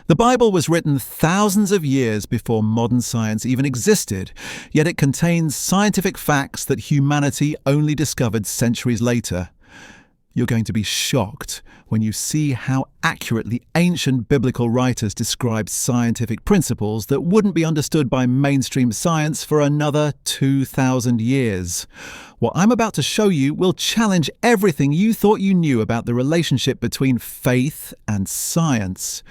The Bible was written thousands of years before modern science even existed, yet it contains scientific facts that humanity only discovered centuries later. You're going to be shocked when you see how accurately ancient biblical writers describe scientific principles that wouldn't be understood by mainstream science for another 2,000 years. What I'm about to show you will challenge everything you thought you knew about the relationship between faith and science.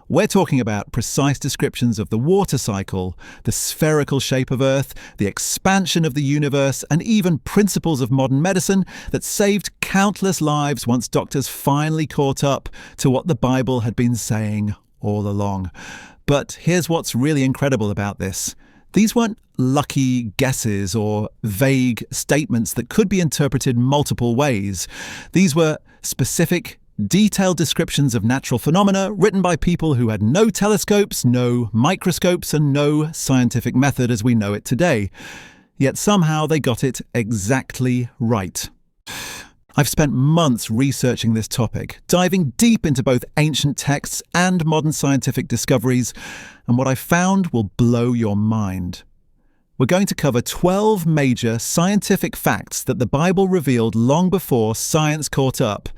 We're talking about precise descriptions of the water cycle, the spherical shape of Earth, the expansion of the universe, and even principles of modern medicine that saved countless lives once doctors finally caught up to what the Bible had been saying all along. But here's what's really incredible about this. These weren't lucky guesses or vague statements that could be interpreted multiple ways. These were specific, detailed descriptions of natural phenomena written by people who had no telescopes, no microscopes, and no scientific method as we know it today. Yet somehow they got it exactly right. I've spent months researching this topic, diving deep into both ancient texts and modern scientific discoveries, and what I found will blow your mind. We're going to cover 12 major scientific facts that the Bible revealed long before science caught up.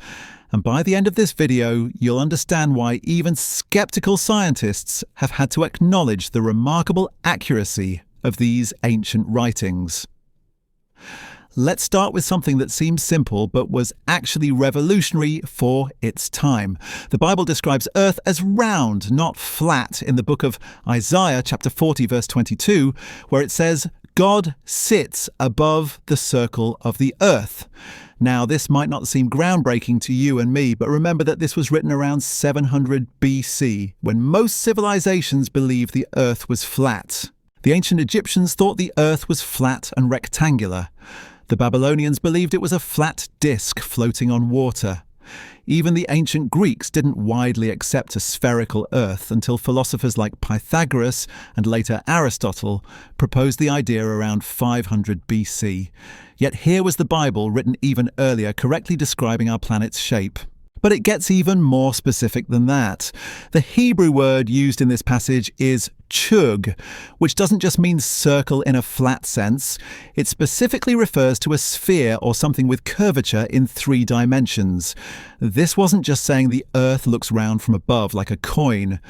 And by the end of this video, you'll understand why even skeptical scientists have had to acknowledge the remarkable accuracy of these ancient writings. Let's start with something that seems simple but was actually revolutionary for its time. The Bible describes Earth as round, not flat, in the book of Isaiah, chapter 40, verse 22, where it says, "God sits above the circle of the earth." Now, this might not seem groundbreaking to you and me, but remember that this was written around 700 BC, when most civilizations believed the earth was flat. The ancient Egyptians thought the earth was flat and rectangular. The Babylonians believed it was a flat disk floating on water. Even the ancient Greeks didn't widely accept a spherical earth until philosophers like Pythagoras and later Aristotle proposed the idea around 500 BC. Yet here was the Bible written even earlier, correctly describing our planet's shape. But it gets even more specific than that. The Hebrew word used in this passage is chug, which doesn't just mean circle in a flat sense. It specifically refers to a sphere or something with curvature in 3 dimensions. This wasn't just saying the Earth looks round from above like a coin.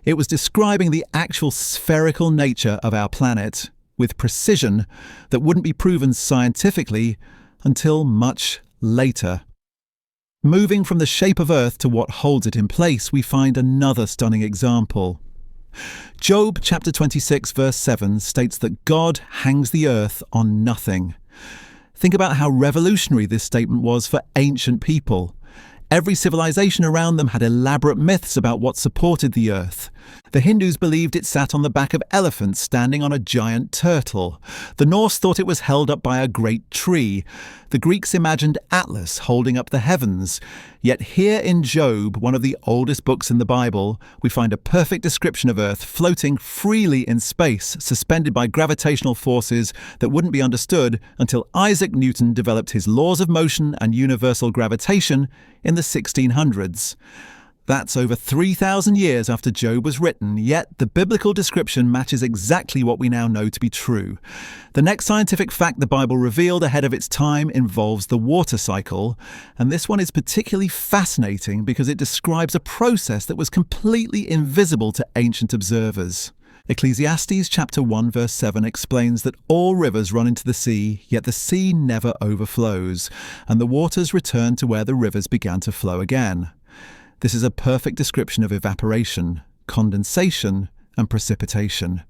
It was describing the actual spherical nature of our planet with precision that wouldn't be proven scientifically until much later. Moving from the shape of Earth to what holds it in place, we find another stunning example. Job chapter 26 verse 7 states that God hangs the earth on nothing. Think about how revolutionary this statement was for ancient people. Every civilization around them had elaborate myths about what supported the earth. The Hindus believed it sat on the back of elephants standing on a giant turtle. The Norse thought it was held up by a great tree. The Greeks imagined Atlas holding up the heavens. Yet here in Job, one of the oldest books in the Bible, we find a perfect description of Earth floating freely in space, suspended by gravitational forces that wouldn't be understood until Isaac Newton developed his laws of motion and universal gravitation in the 1600s. That's over 3,000 years after Job was written, yet the biblical description matches exactly what we now know to be true. The next scientific fact the Bible revealed ahead of its time involves the water cycle, and this one is particularly fascinating because it describes a process that was completely invisible to ancient observers. Ecclesiastes chapter 1 verse 7 explains that all rivers run into the sea, yet the sea never overflows, and the waters return to where the rivers began to flow again. This is a perfect description of evaporation, condensation, and precipitation.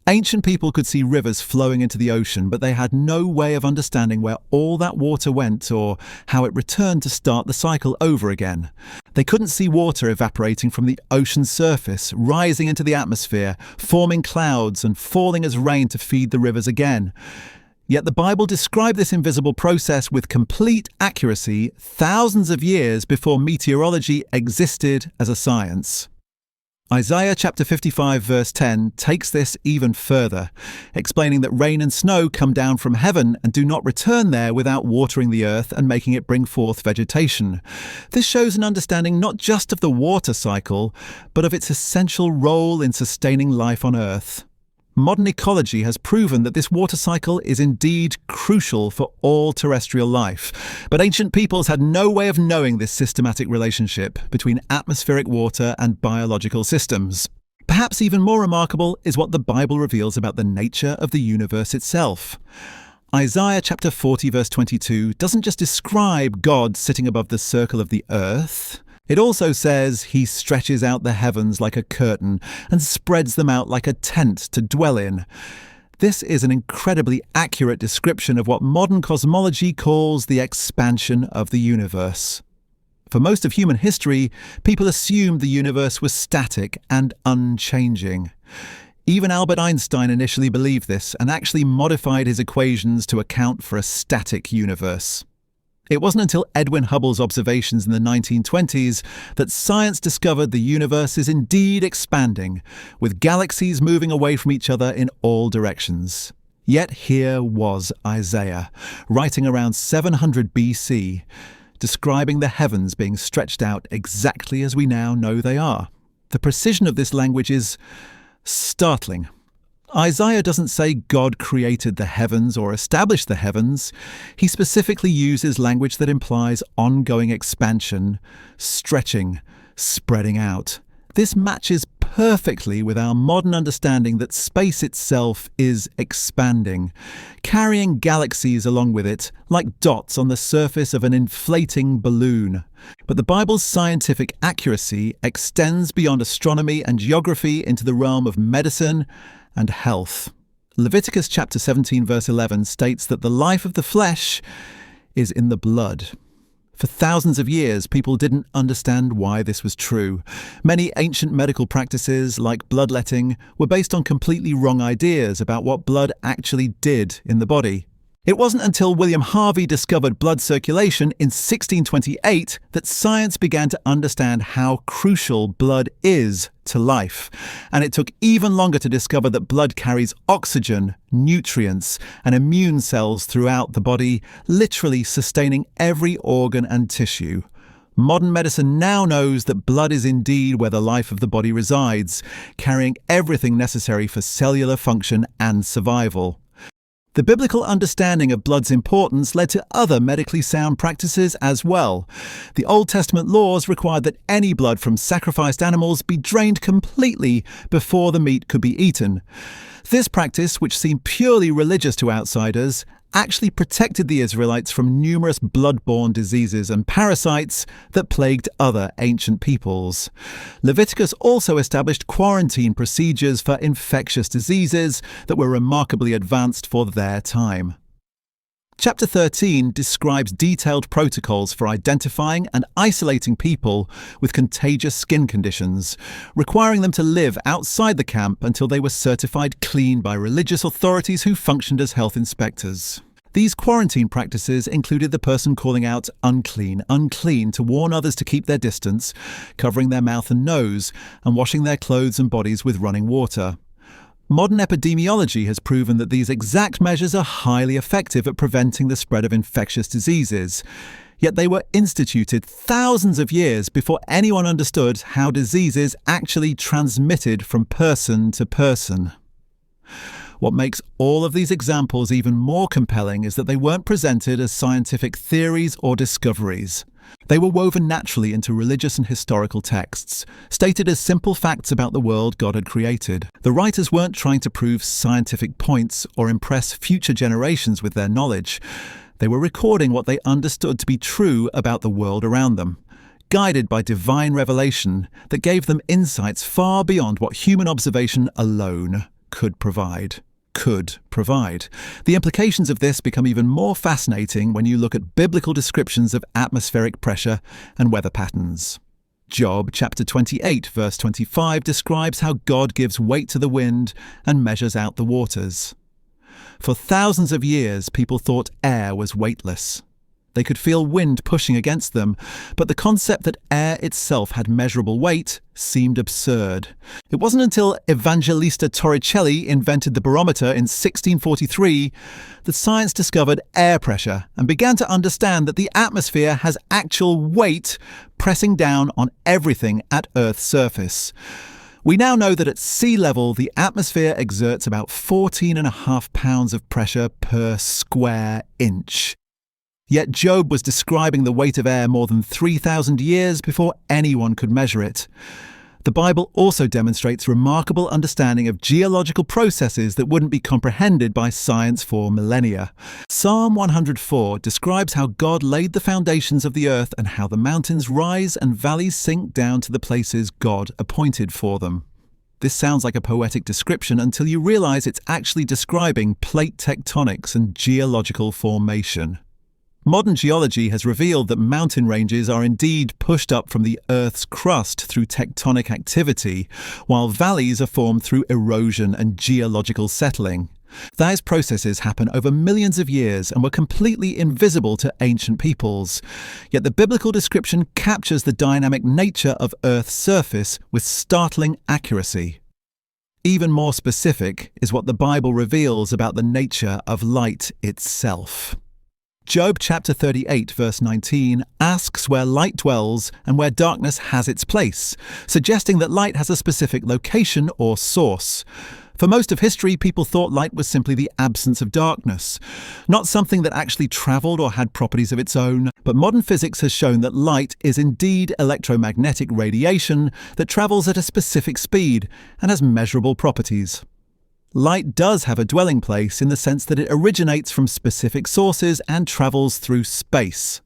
Ancient people could see rivers flowing into the ocean, but they had no way of understanding where all that water went or how it returned to start the cycle over again. They couldn't see water evaporating from the ocean surface, rising into the atmosphere, forming clouds, and falling as rain to feed the rivers again. Yet the Bible described this invisible process with complete accuracy thousands of years before meteorology existed as a science. Isaiah chapter 55 verse 10 takes this even further, explaining that rain and snow come down from heaven and do not return there without watering the earth and making it bring forth vegetation. This shows an understanding not just of the water cycle, but of its essential role in sustaining life on earth. Modern ecology has proven that this water cycle is indeed crucial for all terrestrial life, but ancient peoples had no way of knowing this systematic relationship between atmospheric water and biological systems. Perhaps even more remarkable is what the Bible reveals about the nature of the universe itself. Isaiah chapter 40 verse 22 doesn't just describe God sitting above the circle of the earth. It also says he stretches out the heavens like a curtain and spreads them out like a tent to dwell in. This is an incredibly accurate description of what modern cosmology calls the expansion of the universe. For most of human history, people assumed the universe was static and unchanging. Even Albert Einstein initially believed this and actually modified his equations to account for a static universe. It wasn't until Edwin Hubble's observations in the 1920s that science discovered the universe is indeed expanding, with galaxies moving away from each other in all directions. Yet here was Isaiah, writing around 700 BC, describing the heavens being stretched out exactly as we now know they are. The precision of this language is startling. Isaiah doesn't say God created the heavens or established the heavens. He specifically uses language that implies ongoing expansion, stretching, spreading out. This matches perfectly with our modern understanding that space itself is expanding, carrying galaxies along with it, like dots on the surface of an inflating balloon. But the Bible's scientific accuracy extends beyond astronomy and geography into the realm of medicine and health. Leviticus chapter 17 verse 11 states that the life of the flesh is in the blood. For thousands of years, people didn't understand why this was true. Many ancient medical practices, like bloodletting, were based on completely wrong ideas about what blood actually did in the body. It wasn't until William Harvey discovered blood circulation in 1628 that science began to understand how crucial blood is to life. And it took even longer to discover that blood carries oxygen, nutrients, and immune cells throughout the body, literally sustaining every organ and tissue. Modern medicine now knows that blood is indeed where the life of the body resides, carrying everything necessary for cellular function and survival. The biblical understanding of blood's importance led to other medically sound practices as well. The Old Testament laws required that any blood from sacrificed animals be drained completely before the meat could be eaten. This practice, which seemed purely religious to outsiders, actually protected the Israelites from numerous blood-borne diseases and parasites that plagued other ancient peoples. Leviticus also established quarantine procedures for infectious diseases that were remarkably advanced for their time. Chapter 13 describes detailed protocols for identifying and isolating people with contagious skin conditions, requiring them to live outside the camp until they were certified clean by religious authorities who functioned as health inspectors. These quarantine practices included the person calling out "unclean, unclean" to warn others to keep their distance, covering their mouth and nose, and washing their clothes and bodies with running water. Modern epidemiology has proven that these exact measures are highly effective at preventing the spread of infectious diseases. Yet they were instituted thousands of years before anyone understood how diseases actually transmitted from person to person. What makes all of these examples even more compelling is that they weren't presented as scientific theories or discoveries. They were woven naturally into religious and historical texts, stated as simple facts about the world God had created. The writers weren't trying to prove scientific points or impress future generations with their knowledge. They were recording what they understood to be true about the world around them, guided by divine revelation that gave them insights far beyond what human observation alone could provide. The implications of this become even more fascinating when you look at biblical descriptions of atmospheric pressure and weather patterns. Job chapter 28 verse 25 describes how God gives weight to the wind and measures out the waters. For thousands of years, people thought air was weightless. They could feel wind pushing against them, but the concept that air itself had measurable weight seemed absurd. It wasn't until Evangelista Torricelli invented the barometer in 1643 that science discovered air pressure and began to understand that the atmosphere has actual weight pressing down on everything at Earth's surface. We now know that at sea level, the atmosphere exerts about 14.5 pounds of pressure per square inch. Yet Job was describing the weight of air more than 3,000 years before anyone could measure it. The Bible also demonstrates remarkable understanding of geological processes that wouldn't be comprehended by science for millennia. Psalm 104 describes how God laid the foundations of the earth and how the mountains rise and valleys sink down to the places God appointed for them. This sounds like a poetic description until you realize it's actually describing plate tectonics and geological formation. Modern geology has revealed that mountain ranges are indeed pushed up from the Earth's crust through tectonic activity, while valleys are formed through erosion and geological settling. These processes happen over millions of years and were completely invisible to ancient peoples. Yet the biblical description captures the dynamic nature of Earth's surface with startling accuracy. Even more specific is what the Bible reveals about the nature of light itself. Job chapter 38 verse 19 asks where light dwells and where darkness has its place, suggesting that light has a specific location or source. For most of history, people thought light was simply the absence of darkness, not something that actually travelled or had properties of its own, but modern physics has shown that light is indeed electromagnetic radiation that travels at a specific speed and has measurable properties. Light does have a dwelling place in the sense that it originates from specific sources and travels through space.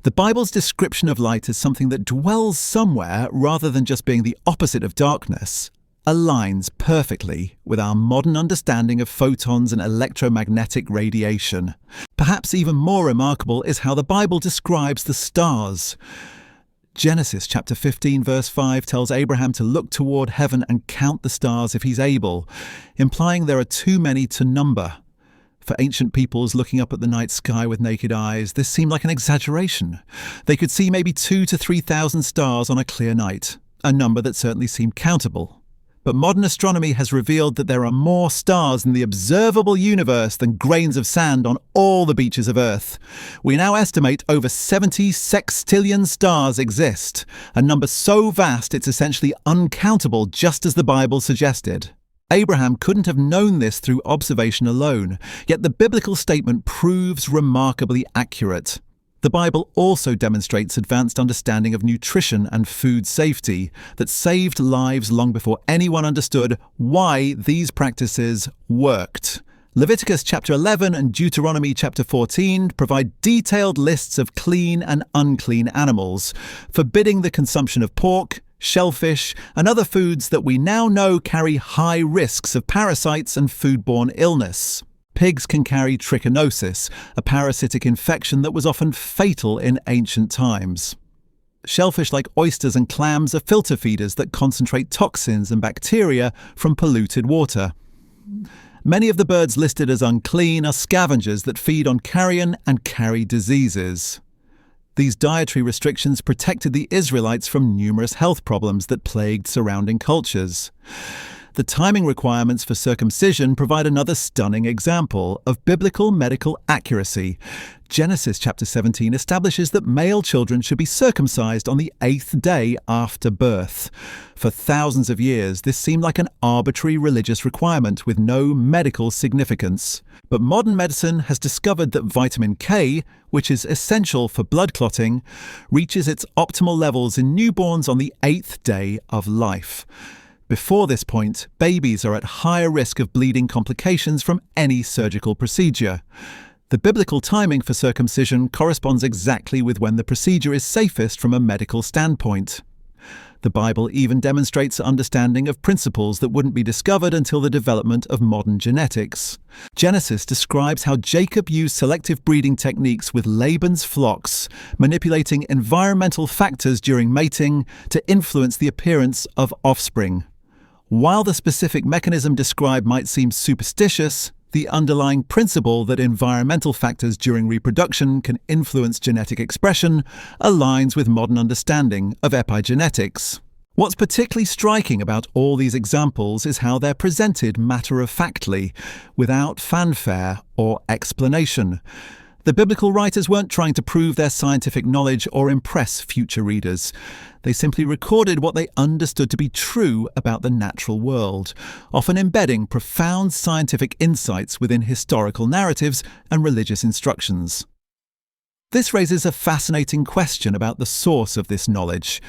The Bible's description of light as something that dwells somewhere rather than just being the opposite of darkness aligns perfectly with our modern understanding of photons and electromagnetic radiation. Perhaps even more remarkable is how the Bible describes the stars. Genesis chapter 15 verse 5 tells Abraham to look toward heaven and count the stars if he's able, implying there are too many to number. For ancient peoples looking up at the night sky with naked eyes, this seemed like an exaggeration. They could see maybe 2,000 to 3,000 stars on a clear night, a number that certainly seemed countable. But modern astronomy has revealed that there are more stars in the observable universe than grains of sand on all the beaches of Earth. We now estimate over 70 sextillion stars exist, a number so vast it's essentially uncountable, just as the Bible suggested. Abraham couldn't have known this through observation alone, yet the biblical statement proves remarkably accurate. The Bible also demonstrates advanced understanding of nutrition and food safety that saved lives long before anyone understood why these practices worked. Leviticus chapter 11 and Deuteronomy chapter 14 provide detailed lists of clean and unclean animals, forbidding the consumption of pork, shellfish, and other foods that we now know carry high risks of parasites and foodborne illness. Pigs can carry trichinosis, a parasitic infection that was often fatal in ancient times. Shellfish like oysters and clams are filter feeders that concentrate toxins and bacteria from polluted water. Many of the birds listed as unclean are scavengers that feed on carrion and carry diseases. These dietary restrictions protected the Israelites from numerous health problems that plagued surrounding cultures. The timing requirements for circumcision provide another stunning example of biblical medical accuracy. Genesis chapter 17 establishes that male children should be circumcised on the 8th day after birth. For thousands of years, this seemed like an arbitrary religious requirement with no medical significance. But modern medicine has discovered that vitamin K, which is essential for blood clotting, reaches its optimal levels in newborns on the 8th day of life. Before this point, babies are at higher risk of bleeding complications from any surgical procedure. The biblical timing for circumcision corresponds exactly with when the procedure is safest from a medical standpoint. The Bible even demonstrates understanding of principles that wouldn't be discovered until the development of modern genetics. Genesis describes how Jacob used selective breeding techniques with Laban's flocks, manipulating environmental factors during mating to influence the appearance of offspring. While the specific mechanism described might seem superstitious, The underlying principle that environmental factors during reproduction can influence genetic expression aligns with modern understanding of epigenetics. What's particularly striking about all these examples is how they're presented matter-of-factly, without fanfare or explanation. The biblical writers weren't trying to prove their scientific knowledge or impress future readers. They simply recorded what they understood to be true about the natural world, often embedding profound scientific insights within historical narratives and religious instructions. This raises a fascinating question about the source of this knowledge.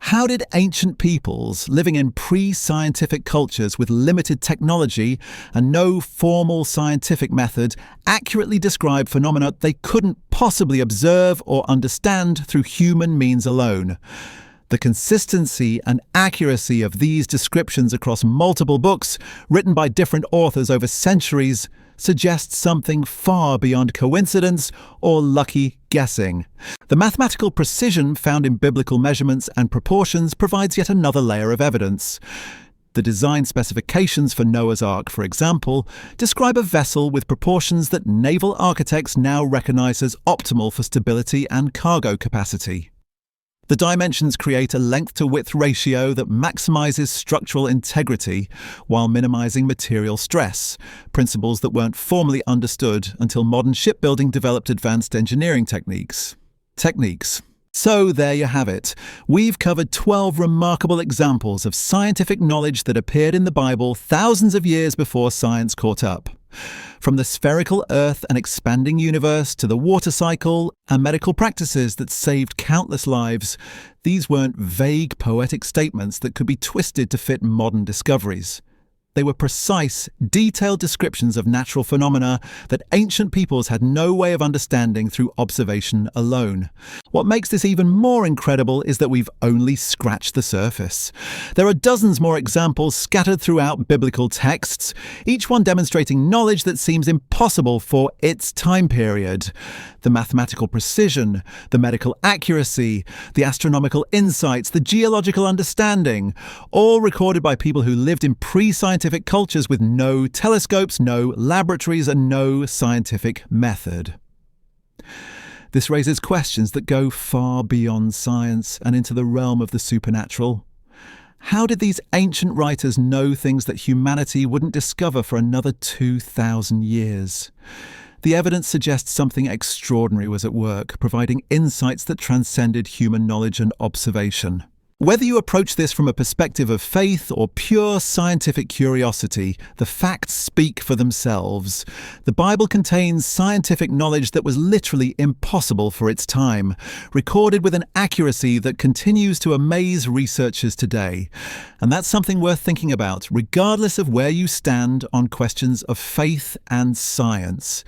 How did ancient peoples, living in pre-scientific cultures with limited technology and no formal scientific method, accurately describe phenomena they couldn't possibly observe or understand through human means alone? The consistency and accuracy of these descriptions across multiple books, written by different authors over centuries, suggests something far beyond coincidence or lucky guessing. The mathematical precision found in biblical measurements and proportions provides yet another layer of evidence. The design specifications for Noah's Ark, for example, describe a vessel with proportions that naval architects now recognize as optimal for stability and cargo capacity. The dimensions create a length-to-width ratio that maximizes structural integrity while minimizing material stress, principles that weren't formally understood until modern shipbuilding developed advanced engineering techniques. So there you have it. We've covered 12 remarkable examples of scientific knowledge that appeared in the Bible thousands of years before science caught up. From the spherical Earth and expanding universe to the water cycle and medical practices that saved countless lives, these weren't vague poetic statements that could be twisted to fit modern discoveries. They were precise, detailed descriptions of natural phenomena that ancient peoples had no way of understanding through observation alone. What makes this even more incredible is that we've only scratched the surface. There are dozens more examples scattered throughout biblical texts, each one demonstrating knowledge that seems impossible for its time period. The mathematical precision, the medical accuracy, the astronomical insights, the geological understanding, all recorded by people who lived in pre-scientific cultures with no telescopes, no laboratories, and no scientific method. This raises questions that go far beyond science and into the realm of the supernatural. How did these ancient writers know things that humanity wouldn't discover for another 2,000 years? The evidence suggests something extraordinary was at work, providing insights that transcended human knowledge and observation. Whether you approach this from a perspective of faith or pure scientific curiosity, the facts speak for themselves. The Bible contains scientific knowledge that was literally impossible for its time, recorded with an accuracy that continues to amaze researchers today. And that's something worth thinking about, regardless of where you stand on questions of faith and science.